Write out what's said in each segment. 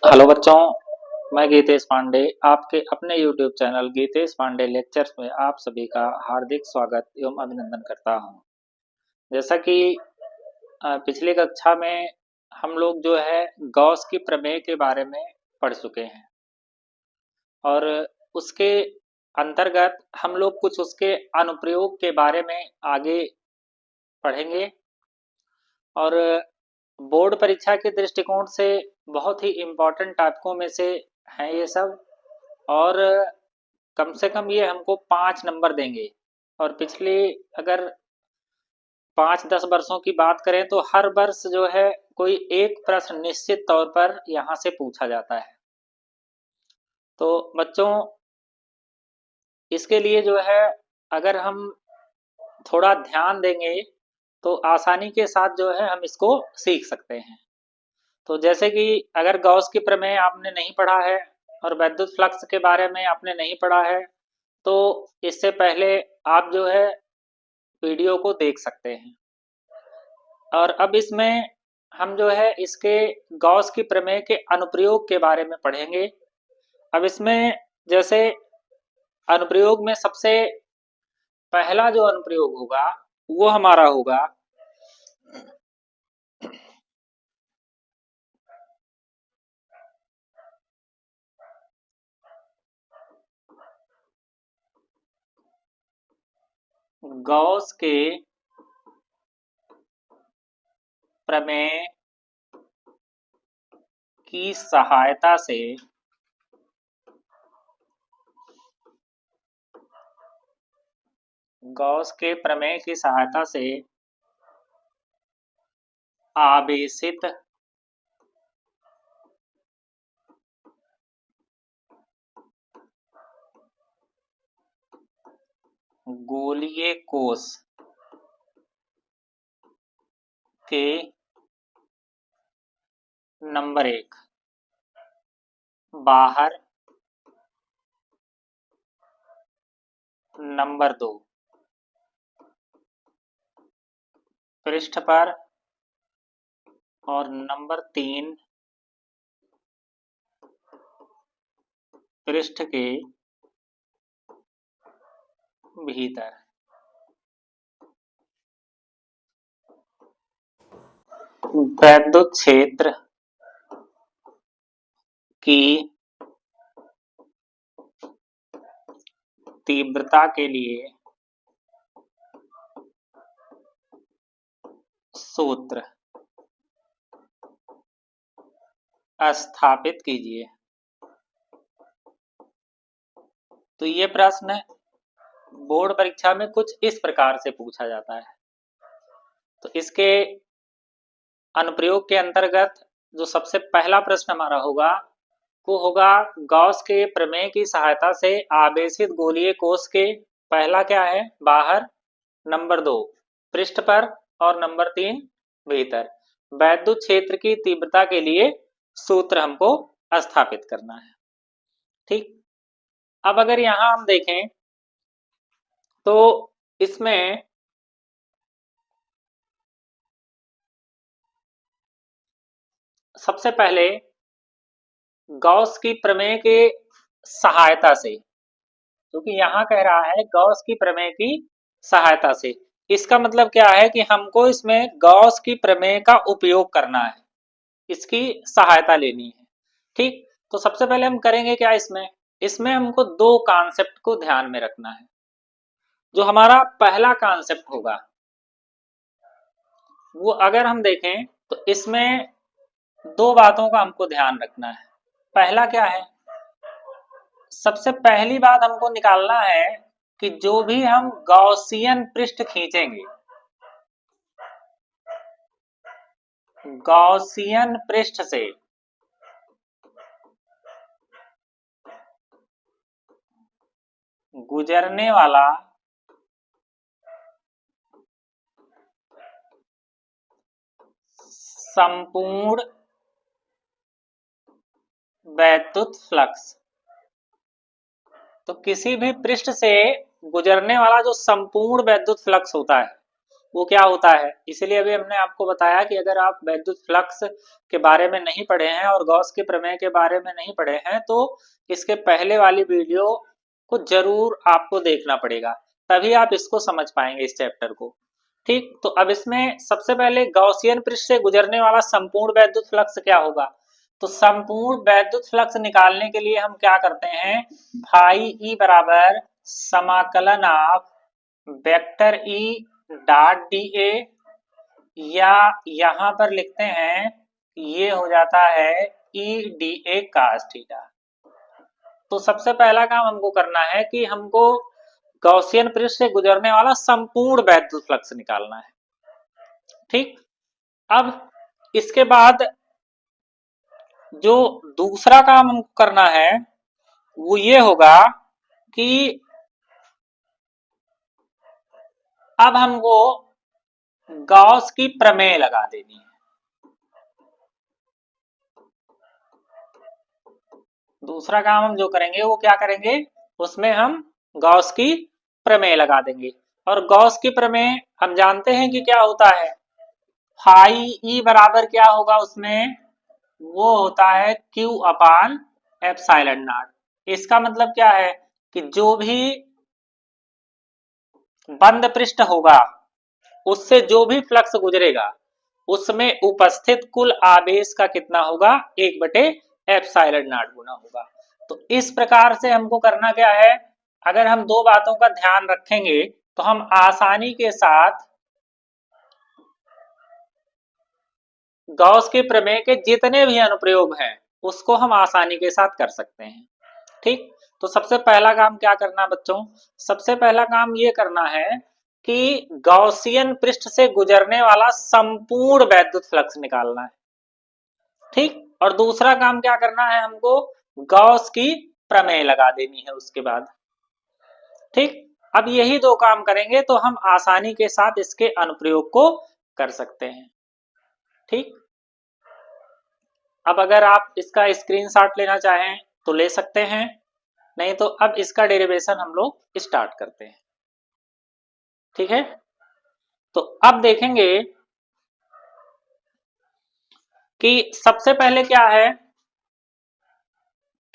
Hello बच्चों, मैं गीतेश पांडे आपके अपने YouTube channel Geetesh Pandey lectures में आप सभी का हार्दिक स्वागत एवं अभिनंदन करता हूं। जैसा कि पिछली कक्षा में हम लोग जो है गॉस की प्रमेय के बारे में पढ़ चुके हैं और उसके अंतर्गत हम लोग कुछ उसके अनुप्रयोग के बारे में आगे पढ़ेंगे और बोर्ड परीक्षा के दृष्टिकोण से बहुत ही इम्पोर्टेंट टॉपिकों में से हैं ये सब। और कम से कम ये हमको 5 नंबर देंगे। और पिछले अगर 5-10 वर्षों की बात करें तो हर वर्ष जो है कोई एक प्रश्न निश्चित तौर पर यहाँ से पूछा जाता है। तो बच्चों, इसके लिए जो है अगर हम थोड़ा ध्यान देंगे तो आसानी के साथ जो है हम इसको सीख सकते हैं। तो जैसे कि अगर गॉस की प्रमेय आपने नहीं पढ़ा है और विद्युत फ्लक्स के बारे में आपने नहीं पढ़ा है तो इससे पहले आप जो है वीडियो को देख सकते हैं। और अब इसमें हम जो है इसके गॉस की प्रमेय के अनुप्रयोग के बारे में पढ़ेंगे। अब इसमें जैसे अनुप्रयोग में सबसे पहला जो अनुप्रयोग होगा वो हमारा होगा गॉस के प्रमेय की सहायता से गॉस के प्रमेय की सहायता से आवेशित गोलीय कोश के नंबर 1 बाहर, नंबर 2 पृष्ठ पर और नंबर 3 पृष्ठ के भीतर। वैद्युत क्षेत्र की तीव्रता के लिए सूत्र स्थापित कीजिए। तो ये प्रश्न बोर्ड परीक्षा में कुछ इस प्रकार से पूछा जाता है। तो इसके अनुप्रयोग के अंतर्गत जो सबसे पहला प्रश्न हमारा होगा वो होगा गॉस के प्रमेय की सहायता से आवेशित गोलीय कोश के पहला क्या है बाहर, नंबर 2 पृष्ठ पर और नंबर 3 भीतर वैद्युत क्षेत्र की तीव्रता के लिए सूत्र हमको स्थापित करना है। ठीक, अब अगर यहां हम देखें तो इसमें सबसे पहले गॉस की प्रमेय के सहायता से, क्योंकि यहां कह रहा है गॉस की प्रमेय की सहायता से, इसका मतलब क्या है कि हमको इसमें गॉस की प्रमेय का उपयोग करना है, इसकी सहायता लेनी है। ठीक, तो सबसे पहले हम करेंगे क्या इसमें इसमें हमको दो कॉन्सेप्ट को ध्यान में रखना है। जो हमारा पहला कॉन्सेप्ट होगा वो अगर हम देखें तो इसमें दो बातों का हमको ध्यान रखना है। पहला क्या है, सबसे पहली बात हमको निकालना है कि जो भी हम गॉसियन पृष्ठ खींचेंगे, गॉसियन पृष्ठ से गुजरने वाला संपूर्ण वैद्युत फ्लक्स, तो किसी भी पृष्ठ से गुजरने वाला जो संपूर्ण वैद्युत फ्लक्स होता है वो क्या होता है। इसलिए अभी हमने आपको बताया कि अगर आप विद्युत फ्लक्स के बारे में नहीं पढ़े हैं और गॉस के प्रमेय के बारे में नहीं पढ़े हैं तो इसके पहले वाली वीडियो को जरूर आपको देखना पड़ेगा, तभी आप इसको समझ पाएंगे इस चैप्टर को। ठीक, तो अब इसमें सबसे पहले गॉसियन पृष्ठ से गुजरने वाला संपूर्ण वैद्युत फ्लक्स क्या होगा। तो संपूर्ण वैद्युत फ्लक्स निकालने के लिए हम क्या करते हैं, फाई ई बराबर समाकलन of vector E dot D A, या यहां पर लिखते हैं ये हो जाता है E D A cos theta. तो सबसे पहला काम हमको करना है कि हमको गॉसियन पृष्ठ से गुजरने वाला संपूर्ण वैद्युत फ्लक्स निकालना है। ठीक, अब इसके बाद जो दूसरा काम हमको करना है वो ये होगा कि अब हमको गॉस की प्रमेय लगा देनी है। दूसरा काम हम जो करेंगे वो क्या करेंगे, उसमें हम गॉस की प्रमेय लगा देंगे। और गॉस की प्रमेय हम जानते हैं कि क्या होता है, फाई ई बराबर क्या होगा उसमें, वो होता है Q अपान एप्सिलॉन नॉट। इसका मतलब क्या है कि जो भी बंद पृष्ठ होगा उससे जो भी फ्लक्स गुजरेगा उसमें उपस्थित कुल आवेश का कितना होगा, 1/एप्सिलॉन नॉट गुना होगा। तो इस प्रकार से हमको करना क्या है, अगर हम दो बातों का ध्यान रखेंगे तो हम आसानी के साथ गॉस के प्रमेय के जितने भी अनुप्रयोग हैं उसको हम आसानी के साथ कर सकते हैं। ठीक, तो सबसे पहला काम क्या करना है बच्चों, सबसे पहला काम ये करना है कि गॉसियन पृष्ठ से गुजरने वाला संपूर्ण वैद्युत फ्लक्स निकालना है। ठीक, और दूसरा काम क्या करना है, हमको गॉस की प्रमेय लगा देनी है उसके बाद। ठीक, अब यही दो काम करेंगे तो हम आसानी के साथ इसके अनुप्रयोग को कर सकते हैं। ठीक, अब अगर आप इसका स्क्रीनशॉट लेना चाहें तो ले सकते हैं, नहीं तो अब इसका डेरिवेशन हम लोग स्टार्ट करते हैं। ठीक है, तो अब देखेंगे कि सबसे पहले क्या है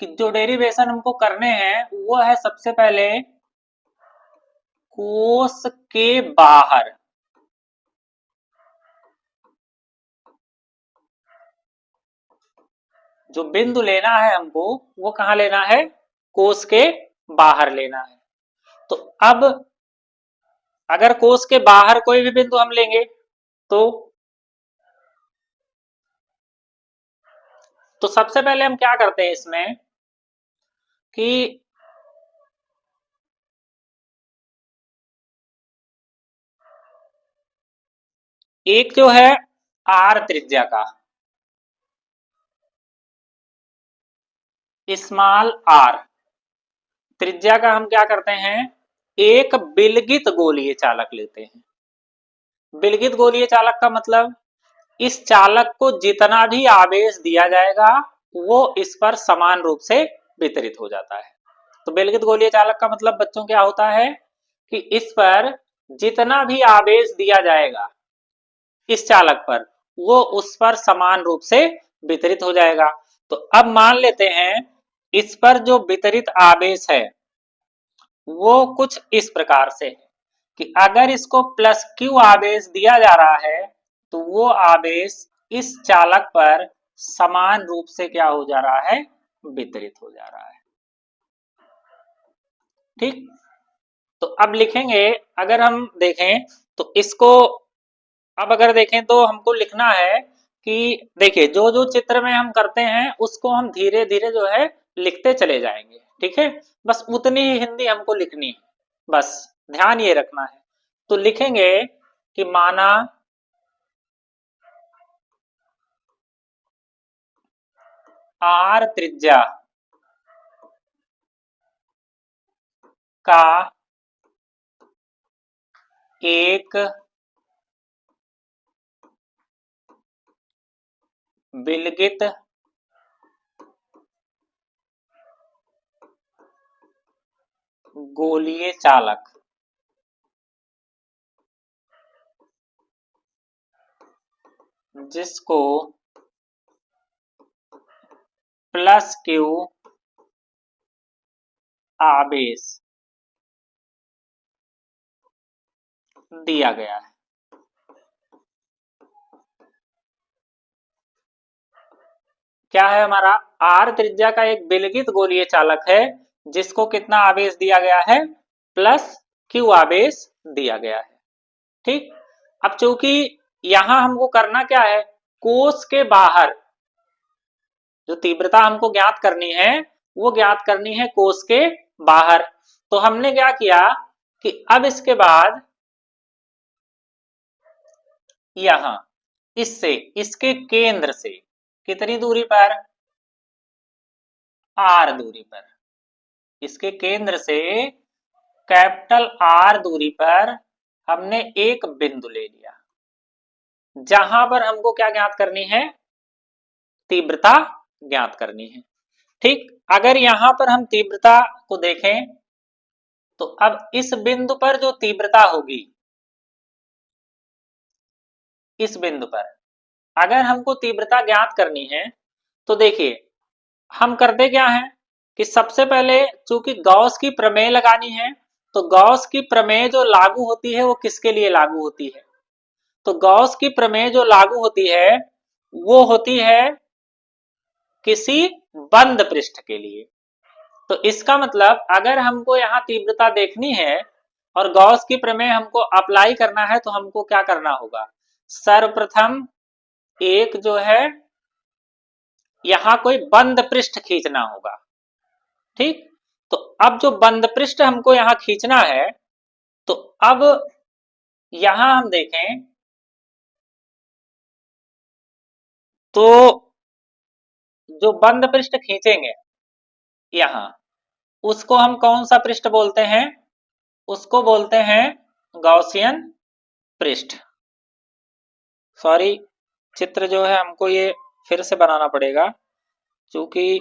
कि जो डेरिवेशन हमको करने हैं वो है सबसे पहले कोस के बाहर, जो बिंदु लेना है हमको वो कहां लेना है, कोस के बाहर लेना है। तो अब अगर कोस के बाहर कोई भी बिंदु हम लेंगे तो सबसे पहले हम क्या करते हैं इसमें कि एक जो है आर त्रिज्या का, स्मॉल आर त्रिज्या का हम क्या करते हैं, एक बिलगित गोलीय चालक लेते हैं। बिलगित गोलीय चालक का मतलब इस चालक को जितना भी आवेश दिया जाएगा वो इस पर समान रूप से वितरित हो जाता है। तो बिलगित गोलीय चालक का मतलब बच्चों क्या होता है कि इस पर जितना भी आवेश दिया जाएगा इस चालक पर वो उस पर समान रूप से वितरित हो जाएगा। तो अब मान लेते हैं इस पर जो वितरित आवेश है वो कुछ इस प्रकार से है कि अगर इसको प्लस क्यू आवेश दिया जा रहा है तो वो आवेश इस चालक पर समान रूप से क्या हो जा रहा है, वितरित हो जा रहा है। ठीक, तो अब लिखेंगे, अगर हम देखें तो इसको, अब अगर देखें तो हमको लिखना है कि देखिए जो जो चित्र में हम करते हैं उसको हम धीरे धीरे जो है लिखते चले जाएंगे। ठीक है, बस उतनी ही हिंदी हमको लिखनी है, बस ध्यान ये रखना है। तो लिखेंगे कि माना आर त्रिज्या का एक विलगित गोलीय चालक जिसको प्लस क्यू आवेश दिया गया है। क्या है हमारा? आर त्रिज्या का एक विलगित गोलीय चालक है जिसको कितना आवेश दिया गया है? प्लस क्यू आवेश दिया गया है। ठीक, अब चूंकि यहां हमको करना क्या है, कोश के बाहर जो तीव्रता हमको ज्ञात करनी है वो ज्ञात करनी है कोश के बाहर। तो हमने क्या किया कि अब इसके बाद यहां इससे इसके केंद्र से कितनी दूरी पर? आर दूरी पर। इसके केंद्र से कैपिटल आर दूरी पर हमने एक बिंदु ले लिया जहां पर हमको क्या ज्ञात करनी है? तीव्रता ज्ञात करनी है। ठीक, अगर यहां पर हम तीव्रता को देखें तो अब इस बिंदु पर जो तीव्रता होगी, इस बिंदु पर अगर हमको तीव्रता ज्ञात करनी है तो देखिए हम करते क्या है कि सबसे पहले चूंकि गॉस की प्रमेय लगानी है तो गॉस की प्रमेय जो लागू होती है वो किसके लिए लागू होती है? तो गॉस की प्रमेय जो लागू होती है वो होती है किसी बंद पृष्ठ के लिए। तो इसका मतलब अगर हमको यहाँ तीव्रता देखनी है और गॉस की प्रमेय हमको अप्लाई करना है तो हमको क्या करना होगा? सर्वप्रथम एक जो है यहां कोई बंद पृष्ठ खींचना होगा। ठीक, तो अब जो बंद पृष्ठ हमको यहां खींचना है तो अब यहां हम देखें तो जो बंद पृष्ठ खींचेंगे यहां उसको हम कौन सा पृष्ठ बोलते हैं? उसको बोलते हैं गॉसियन पृष्ठ। सॉरी, चित्र जो है हमको ये फिर से बनाना पड़ेगा क्योंकि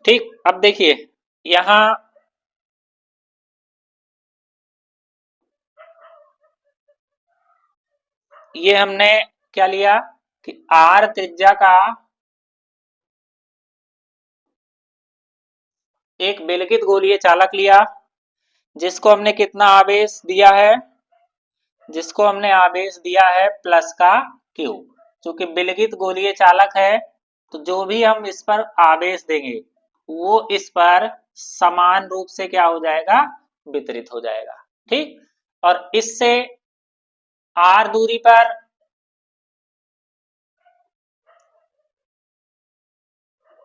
ठीक, अब देखिए यहां ये हमने क्या लिया कि आर त्रिज्या का एक विलगित गोलीय चालक लिया जिसको हमने कितना आवेश दिया है? जिसको हमने आवेश दिया है प्लस का क्यू। क्योंकि विलगित गोलीय चालक है तो जो भी हम इस पर आवेश देंगे वो इस पर समान रूप से क्या हो जाएगा? वितरित हो जाएगा। ठीक, और इससे आर दूरी पर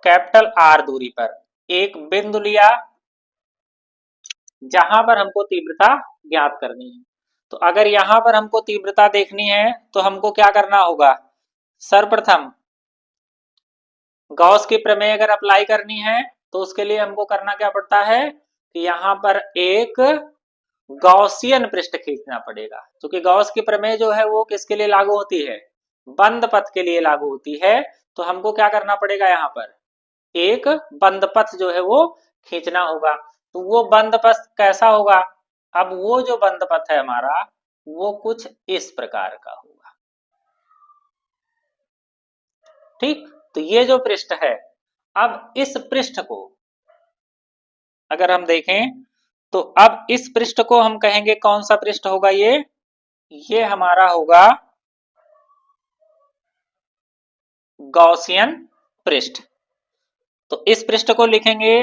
कैपिटल आर दूरी पर एक बिंदु लिया जहां पर हमको तीव्रता ज्ञात करनी है। तो अगर यहां पर हमको तीव्रता देखनी है तो हमको क्या करना होगा? सर्वप्रथम गॉस की प्रमेय अगर अप्लाई करनी है तो उसके लिए हमको करना क्या पड़ता है कि यहां पर एक गॉसियन पृष्ठ खींचना पड़ेगा। क्योंकि गॉस की प्रमेय जो है वो किसके लिए लागू होती है? बंद पथ के लिए लागू होती है। तो हमको क्या करना पड़ेगा? यहां पर एक बंद पथ जो है वो खींचना होगा। तो वो बंद पथ कैसा होगा? अब वो जो बंद पथ है हमारा वो कुछ इस प्रकार का होगा। ठीक, तो ये जो पृष्ठ है, अब इस पृष्ठ को अगर हम देखें तो अब इस पृष्ठ को हम कहेंगे कौन सा पृष्ठ होगा? ये हमारा होगा गॉसियन पृष्ठ। तो इस पृष्ठ को लिखेंगे,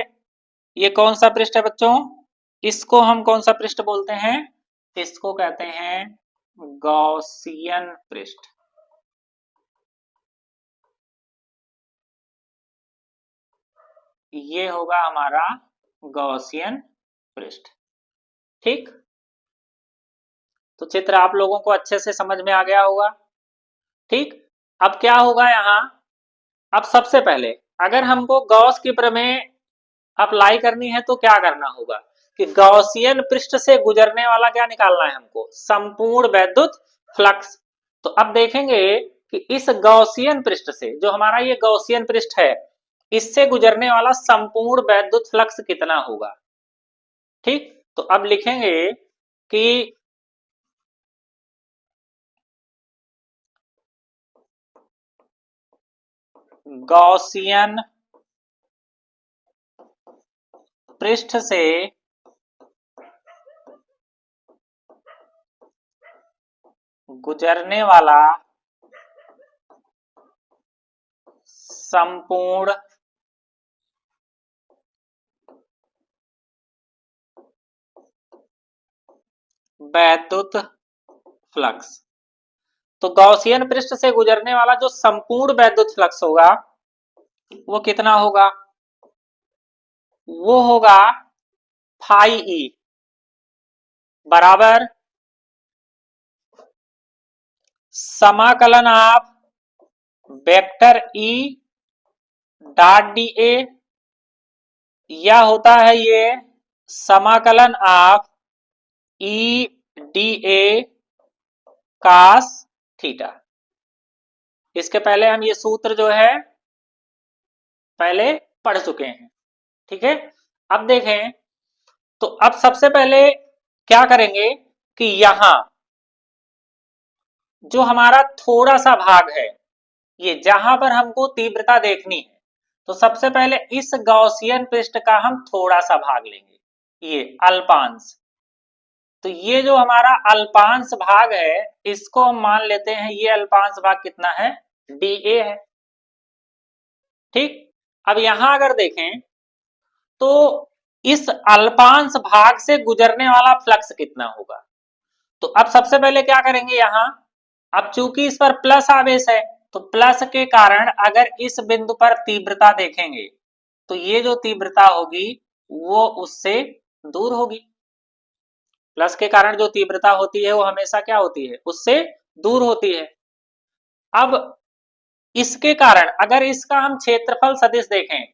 ये कौन सा पृष्ठ है बच्चों? इसको हम कौन सा पृष्ठ बोलते हैं? इसको कहते हैं गॉसियन पृष्ठ। ये होगा हमारा गॉसियन पृष्ठ। ठीक, तो चित्र आप लोगों को अच्छे से समझ में आ गया होगा। ठीक, अब क्या होगा यहां? अब सबसे पहले अगर हमको गॉस की प्रमेय अप्लाई करनी है तो क्या करना होगा कि गॉसियन पृष्ठ से गुजरने वाला क्या निकालना है हमको? संपूर्ण वैद्युत फ्लक्स। तो अब देखेंगे कि इस गॉसियन पृष्ठ से जो हमारा ये गॉसियन पृष्ठ है इससे गुजरने वाला संपूर्ण वैद्युत फ्लक्स कितना होगा? ठीक, तो अब लिखेंगे कि गॉसियन पृष्ठ से गुजरने वाला संपूर्ण वैद्युत फ्लक्स। तो गॉसियन पृष्ठ से गुजरने वाला जो संपूर्ण वैद्युत फ्लक्स होगा वो कितना होगा? वो होगा फाई ई बराबर समाकलन आप vector E dot D A, या होता है ये समाकलन आप E D A cos theta. इसके पहले हम ये सूत्र जो है पहले पढ़ चुके हैं, ठीक है। अब देखें तो अब सबसे पहले क्या करेंगे कि यहां जो हमारा थोड़ा सा भाग है, ये जहां पर हमको तीव्रता देखनी है, तो सबसे पहले इस गॉसियन पृष्ठ का हम थोड़ा सा भाग लेंगे, ये अल्पांश। तो ये जो हमारा अल्पांश भाग है इसको हम मान लेते हैं, ये अल्पांश भाग कितना है? डी ए है, ठीक। अब यहां अगर देखें तो इस अल्पांश भाग से गुजरने वाला फ्लक्स कितना होगा? तो अब सबसे पहले क्या करेंगे यहां, अब चूंकि इस पर प्लस आवेश है तो प्लस के कारण अगर इस बिंदु पर तीव्रता देखेंगे तो ये जो तीव्रता होगी वो उससे दूर होगी। प्लस के कारण जो तीव्रता होती है वो हमेशा क्या होती है? उससे दूर होती है। अब इसके कारण अगर इसका हम क्षेत्रफल सदिश देखें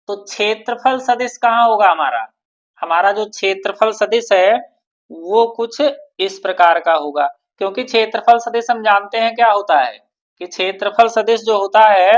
तो क्षेत्रफल सदिश कहां होगा हमारा? हमारा जो क्षेत्रफल सदिश है वो कुछ इस प्रकार का होगा, क्योंकि क्षेत्रफल सदिश हम जानते हैं क्या होता है कि क्षेत्रफल सदिश जो होता है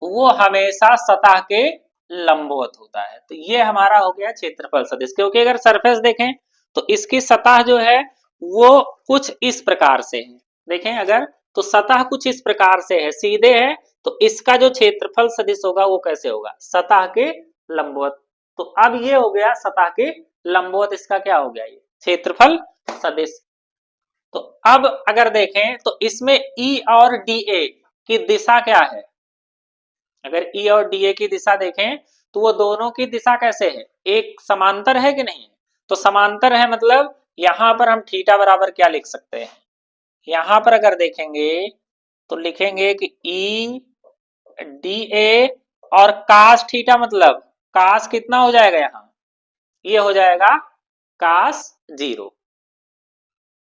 वो हमेशा सतह के लंबवत होता है। तो ये हमारा हो गया क्षेत्रफल सदिश, क्योंकि अगर सरफेस देखें तो इसकी सतह जो है वो कुछ इस प्रकार से है, देखें अगर तो सतह कुछ इस प्रकार से है, सीधे है, तो इसका जो क्षेत्रफल सदिश होगा वो कैसे होगा? सतह के लंबवत। तो अब ये हो गया सतह के लंबवत, इसका क्या हो गया? ये क्षेत्रफल सदिश। तो अब अगर देखें तो इसमें ई और डी ए की दिशा क्या है? अगर ई और डी ए की दिशा देखें तो वो दोनों की दिशा कैसे है? एक समांतर है कि नहीं? तो समांतर है, मतलब यहां पर हम थीटा बराबर क्या लिख सकते हैं? यहां पर अगर देखेंगे तो लिखेंगे कि ई डी ए और कास थीटा, मतलब कास कितना हो जाएगा यहां? ये हो जाएगा कास 0,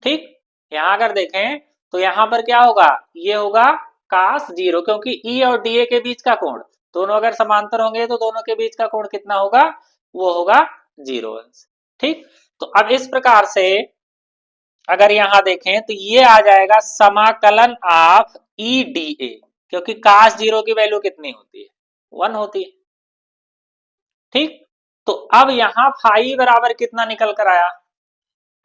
ठीक। यहां अगर देखें तो यहां पर क्या होगा? ये होगा कास 0, क्योंकि ई और डी ए के बीच का कोण, दोनों अगर समांतर होंगे तो दोनों के बीच का कोण कितना होगा? वो होगा 0 अंश, ठीक। तो अब इस प्रकार से अगर यहां देखें तो ये आ जाएगा समाकलन ऑफ ई डी ए, क्योंकि कास 0 की वैल्यू कितनी होती है? 1 होती है, ठीक। तो अब यहां फाई बराबर कितना निकल कर आया?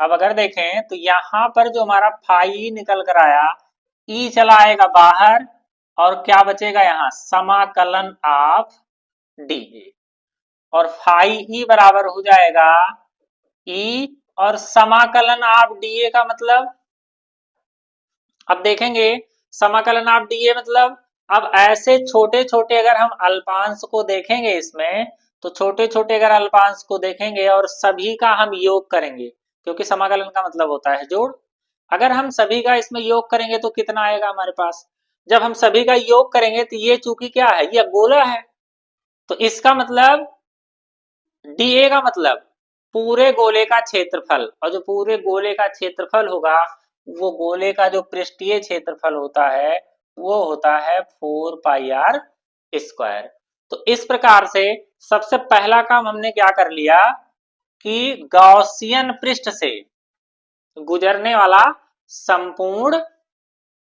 अब अगर देखें तो यहां पर जो हमारा फाई निकल कर आया, ई चला आएगा बाहर और क्या बचेगा यहां? समाकलन ऑफ डी ए, और फाई ई बराबर हो जाएगा ई और समाकलन ऑफ डी ए का मतलब, अब देखेंगे समाकलन ऑफ डी ए मतलब, अब ऐसे छोटे छोटे अगर हम अल्पांश को देखेंगे इसमें, तो छोटे छोटे अगर अल्पांश को देखेंगे और सभी का हम योग करेंगे, क्योंकि समाकलन का मतलब होता है जोड़, अगर हम सभी का इसमें योग करेंगे तो कितना आएगा हमारे पास? जब हम सभी का योग करेंगे तो ये चूंकि क्या है? ये गोला है, तो इसका मतलब डी ए का मतलब पूरे गोले का क्षेत्रफल, और जो पूरे गोले का क्षेत्रफल होगा वो गोले का जो पृष्ठीय क्षेत्रफल होता है वो होता है 4 पाई आर स्क्वायर। तो इस प्रकार से सबसे पहला काम हमने क्या कर लिया कि गॉसियन पृष्ठ से गुजरने वाला संपूर्ण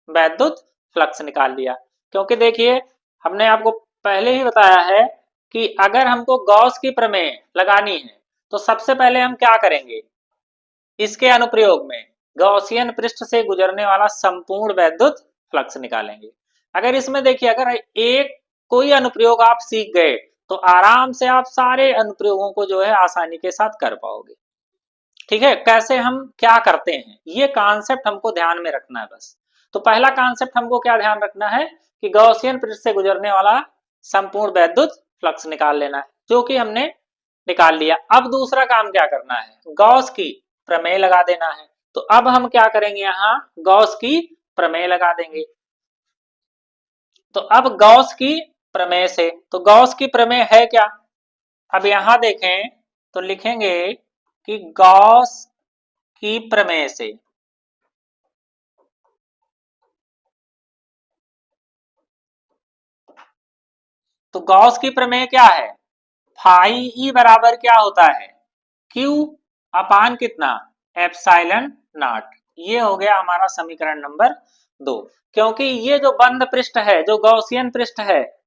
वैद्युत फ्लक्स निकाल लिया, क्योंकि देखिए हमने आपको पहले ही बताया है कि अगर हमको गॉस की प्रमेय लगानी है तो सबसे पहले हम क्या करेंगे? इसके अनुप्रयोग में गॉसियन पृष्ठ से गुजरने वाला संपूर्ण वैद्युत फ्लक्स निकालेंगे। अगर इसमें देखिए, अगर एक कोई अनुप्रयोग आप सीख गए तो आराम से आप सारे अनुप्रयोगों को जो है आसानी के साथ कर पाओगे। ठीक है, कैसे हम क्या करते हैं ये कॉन्सेप्ट हमको ध्यान में रखना है बस। तो पहला कॉन्सेप्ट हमको क्या ध्यान रखना है कि गॉसियन पृष्ठ से गुजरने वाला संपूर्ण वैद्युत फ्लक्स निकाल लेना है, जो कि हमने निकाल लिया। अब दूसरा काम क्या करना है, गॉस की प्रमेय लगा देना है। तो अब हम क्या करेंगे, यहाँ गॉस की प्रमेय लगा देंगे। तो अब गॉस की प्रमेय से, तो गॉस की प्रमेय है क्या, अब यहां देखें तो लिखेंगे कि गॉस की प्रमेय से, तो गॉस की प्रमेय क्या है, फाई ई बराबर क्या होता है, क्यू अपान कितना, एप्सिलॉन नॉट। ये हो गया हमारा समीकरण नंबर 2। क्योंकि ये जो बंद पृष्ठ है, जो गॉसियन पृष्ठ है,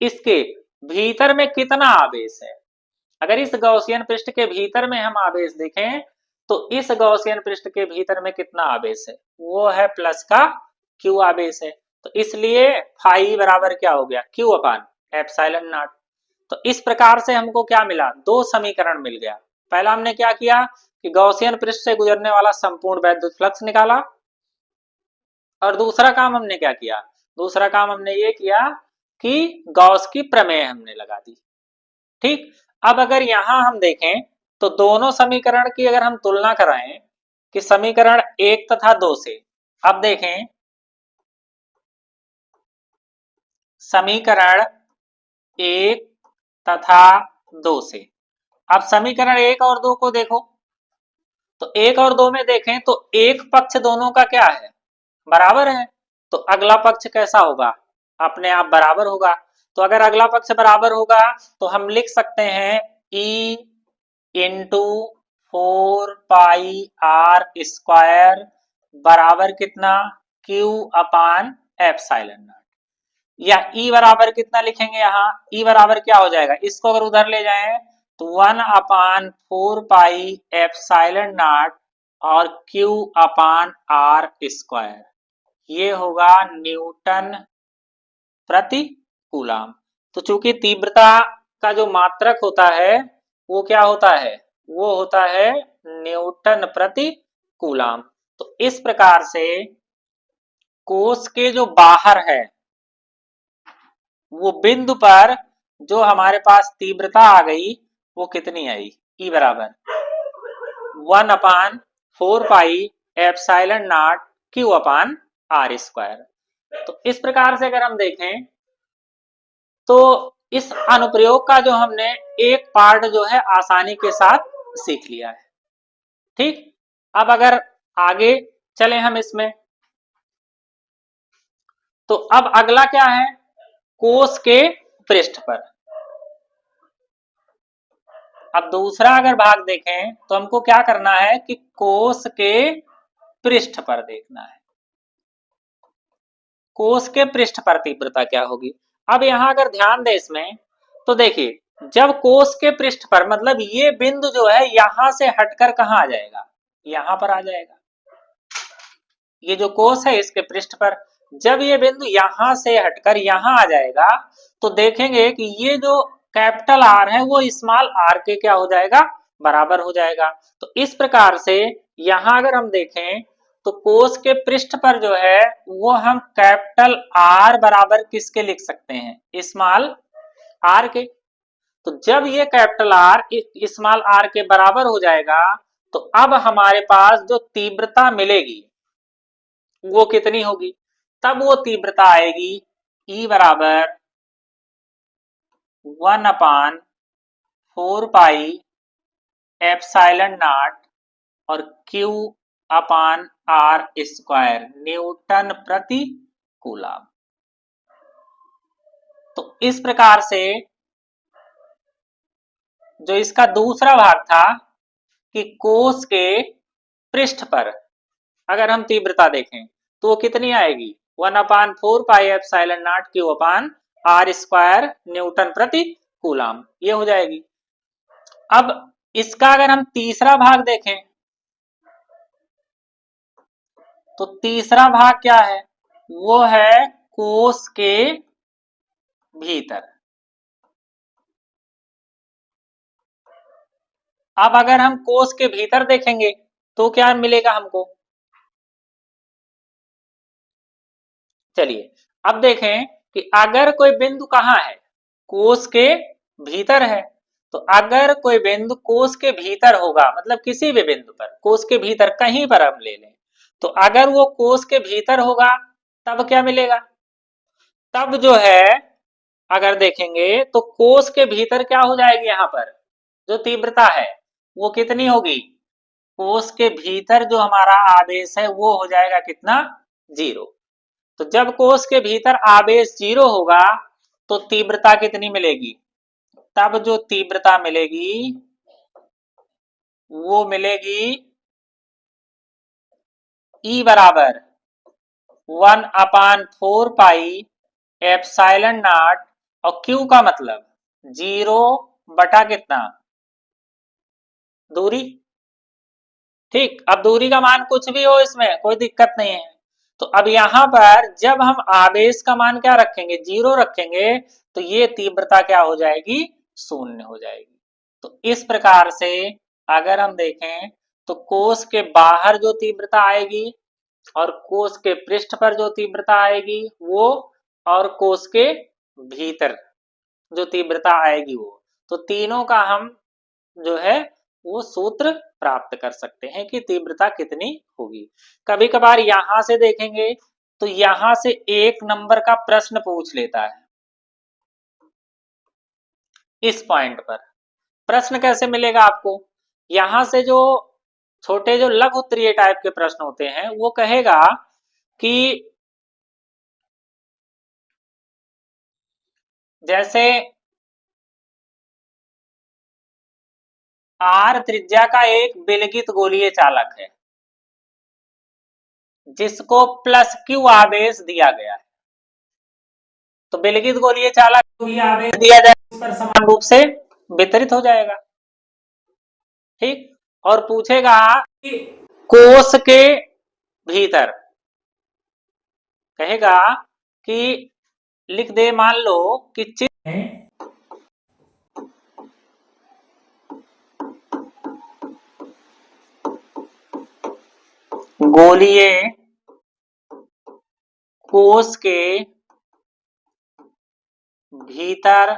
इसके भीतर में कितना आवेश है, अगर इस गॉसियन पृष्ठ के भीतर में हम आवेश देखें तो इस गॉसियन पृष्ठ के भीतर में कितना आवेश है, वो है प्लस का क्यू आवेश है। तो इसलिए फाई बराबर क्या हो गया, क्यू अपान एप्सिलॉन नॉट। तो इस प्रकार से हमको क्या मिला, दो समीकरण मिल गया। पहला हमने क्या किया कि गॉसियन पृष्ठ से गुजरने वाला संपूर्ण वैद्युत फ्लक्स निकाला, और दूसरा काम हमने क्या किया, दूसरा काम हमने ये किया कि गॉस की प्रमेय हमने लगा दी। ठीक, अब अगर यहां हम देखें तो दोनों समीकरण की अगर हम तुलना कराएं कि समीकरण 1 तथा 2 से, अब देखें समीकरण 1 तथा 2 से, अब समीकरण 1 और 2 को देखो, तो 1 और 2 में देखें तो एक पक्ष दोनों का क्या है, बराबर है। तो अगला पक्ष कैसा होगा, अपने आप बराबर होगा। तो अगर अगला पक्ष बराबर होगा तो हम लिख सकते हैं ई इंटू 4πr² बराबर कितना, क्यू अपान एप्सिलॉन नॉट। या ई बराबर कितना लिखेंगे, यहाँ ई बराबर क्या हो जाएगा, इसको अगर उधर ले जाएं तो 1/4 पाई एप्सिलॉन नॉट और क्यू अपान r², ये होगा न्यूटन प्रति कूलम। तो चूंकि तीव्रता का जो मात्रक होता है वो क्या होता है, वो होता है न्यूटन प्रति कूलम। तो इस प्रकार से कोश के जो बाहर है वो बिंदु पर जो हमारे पास तीव्रता आ गई वो कितनी आई, ई बराबर 1/4 pi epsilon not Q upon r²। तो इस प्रकार से अगर हम देखें तो इस अनुप्रयोग का जो हमने एक पार्ट जो है आसानी के साथ सीख लिया है। ठीक, अब अगर आगे चले हम इसमें, तो अब अगला क्या है, कोश के पृष्ठ पर। अब दूसरा अगर भाग देखें तो हमको क्या करना है कि कोश के पृष्ठ पर देखना है, कोश के पृष्ठ पर तीव्रता क्या होगी। अब यहां अगर ध्यान दें इसमें तो देखिए, जब कोश के पृष्ठ पर, मतलब ये बिंदु जो है यहां से हटकर कहां आ जाएगा, यहां पर आ जाएगा। ये जो कोश है इसके पृष्ठ पर जब ये बिंदु यहां से हटकर यहां आ जाएगा तो देखेंगे कि ये जो कैपिटल आर है वो स्मॉल आर के क्या हो जाएगा, बराबर हो जाएगा। तो इस प्रकार से यहां अगर हम देखें तो कोश के पृष्ठ पर जो है वो हम कैपिटल आर बराबर किसके लिख सकते हैं, स्मॉल आर के। तो जब ये कैपिटल आर स्मॉल आर के बराबर हो जाएगा तो अब हमारे पास जो तीव्रता मिलेगी वो कितनी होगी, तब वो तीव्रता आएगी ई बराबर 1/4 पाई एप्सिलॉन नॉट और क्यू अपान r² न्यूटन प्रति कूलम। तो इस प्रकार से जो इसका दूसरा भाग था कि कोश के पृष्ठ पर अगर हम तीव्रता देखें तो वो कितनी आएगी, 1/4 pi epsilon not Q upon r² Newton प्रति कूलम, ये हो जाएगी। अब इसका अगर हम तीसरा भाग देखें तो तीसरा भाग क्या है, वो है कोष के भीतर। अब अगर हम कोष के भीतर देखेंगे तो क्या मिलेगा हमको, चलिए अब देखें कि अगर कोई बिंदु कहाँ है, कोष के भीतर है, तो अगर कोई बिंदु कोष के भीतर होगा, मतलब किसी भी बिंदु पर, कोष के भीतर कहीं पर हम ले लें, तो अगर वो कोष के भीतर होगा तब क्या मिलेगा, तब जो है अगर देखेंगे तो कोष के भीतर क्या हो जाएगी, यहाँ पर जो तीव्रता है वो कितनी होगी, कोष के भीतर जो हमारा आवेश है वो हो जाएगा कितना, 0। तो जब कोष के भीतर आवेश 0 होगा तो तीव्रता कितनी मिलेगी, तब जो तीव्रता मिलेगी वो मिलेगी E बराबर 1/4 पाई एप्सिलॉन नॉट, और Q का मतलब 0 बटा कितना, दूरी। ठीक, अब दूरी का मान कुछ भी हो इसमें कोई दिक्कत नहीं है। तो अब यहां पर जब हम आवेश का मान क्या रखेंगे, 0 रखेंगे, तो ये तीव्रता क्या हो जाएगी, 0 हो जाएगी। तो इस प्रकार से अगर हम देखें तो कोष के बाहर जो तीव्रता आएगी और कोष के पृष्ठ पर जो तीव्रता आएगी वो, और कोष के भीतर जो तीव्रता आएगी वो, तो तीनों का हम जो है वो सूत्र प्राप्त कर सकते हैं कि तीव्रता कितनी होगी। कभी कभार यहां से देखेंगे तो यहां से 1 नंबर का प्रश्न पूछ लेता है, इस पॉइंट पर प्रश्न कैसे मिलेगा आपको, यहां से जो छोटे जो लघु उत्तरीय टाइप के प्रश्न होते हैं वो कहेगा कि जैसे आर त्रिज्या का एक विलगित गोलीय चालक है जिसको +Q आवेश दिया गया है, तो विलगित गोलीय चालक जो भी आवेश दिया जाए उस पर समान रूप से वितरित हो जाएगा। ठीक, और पूछेगा कि कोष के भीतर, कहेगा कि लिख दे, मान लो कि चित्र में गोलीय कोष के भीतर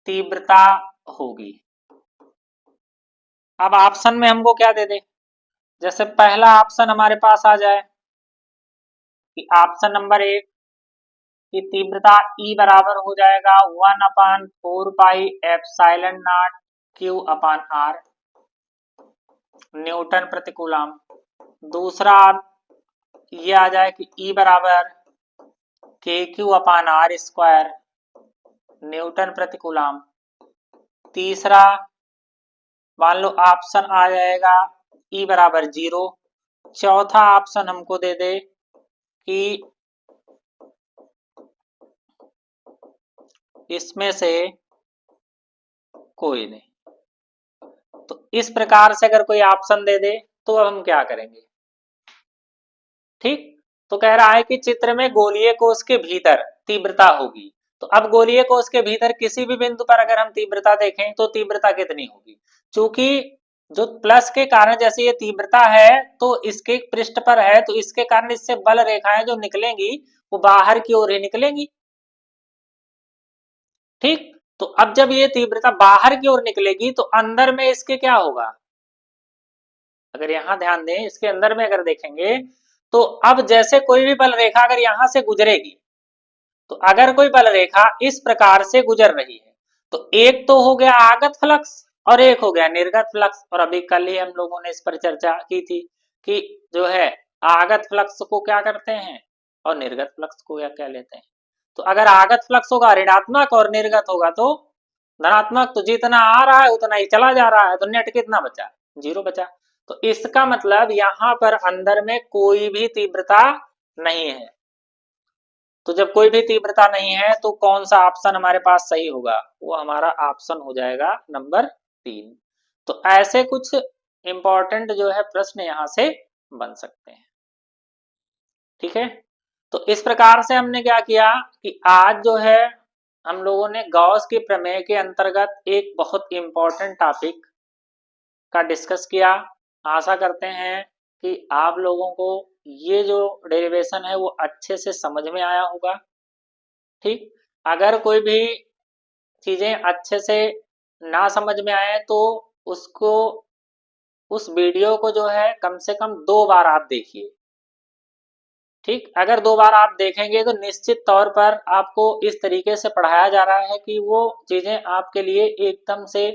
तीव्रता होगी। अब ऑप्शन में हमको क्या दे दे, जैसे पहला ऑप्शन हमारे पास आ जाए कि ऑप्शन नंबर 1 की तीव्रता E बराबर हो जाएगा 1/4 pi epsilon not Q/R Newton प्रति कूलम। दूसरा ये आ जाए कि E बराबर KQ/R स्क्वायर न्यूटन प्रति कूलम। तीसरा मान लो ऑप्शन आ जाएगा E बराबर 0। चौथा ऑप्शन हमको दे दे कि इसमें से कोई नहीं। तो इस प्रकार से अगर कोई ऑप्शन दे दे तो अब हम क्या करेंगे, ठीक, तो कह रहा है कि चित्र में गोलीय कोष के भीतर तीव्रता होगी, तो अब गोलीय कोष के भीतर किसी भी बिंदु पर अगर हम तीव्रता देखें तो तीव्रता कितनी होगी, चूंकि जो प्लस के कारण जैसे ये तीव्रता है तो इसके पृष्ठ पर है, तो इसके कारण इससे बल रेखाएं जो निकलेंगी वो बाहर की ओर ही निकलेंगी। ठीक, तो अब जब ये तीव्रता बाहर की ओर निकलेगी तो अंदर में इसके क्या होगा, अगर यहां ध्यान दें इसके अंदर में अगर देखेंगे तो अब जैसे कोई भी बल रेखा अगर यहां से गुजरेगी, तो अगर कोई बल रेखा इस प्रकार से गुजर रही है तो एक तो हो गया आगत फ्लक्स और एक हो गया निर्गत फ्लक्स, और अभी कल ही हम लोगों ने इस पर चर्चा की थी कि जो है आगत फ्लक्स को क्या करते हैं और निर्गत फ्लक्स को क्या लेते हैं। तो अगर आगत फ्लक्स होगा ऋणात्मक और निर्गत होगा तो धनात्मक, तो जितना आ रहा है उतना ही चला जा रहा है, तो नेट कितना बचा, 0 बचा। तो इसका मतलब यहां पर अंदर में कोई भी तीव्रता नहीं है। तो जब कोई भी तीव्रता नहीं है तो कौन सा ऑप्शन हमारे पास सही होगा, वो हमारा ऑप्शन हो जाएगा नंबर 3। तो ऐसे कुछ इम्पोर्टेंट जो है प्रश्न यहाँ से बन सकते हैं। ठीक है, तो इस प्रकार से हमने क्या किया कि आज जो है हम लोगों ने गॉस की प्रमेय के अंतर्गत एक बहुत इम्पोर्टेंट टॉपिक का डिस्कस किया। आशा करते हैं कि आप लोगों को ये जो डेरिवेशन है वो अच्छे से समझ में आया होगा। ठीक, अगर कोई भी चीजें अच्छे से ना समझ में आए तो उसको उस वीडियो को जो है कम से कम 2 बार आप देखिए। ठीक, अगर 2 बार आप देखेंगे तो निश्चित तौर पर आपको इस तरीके से पढ़ाया जा रहा है कि वो चीजें आपके लिए एकदम से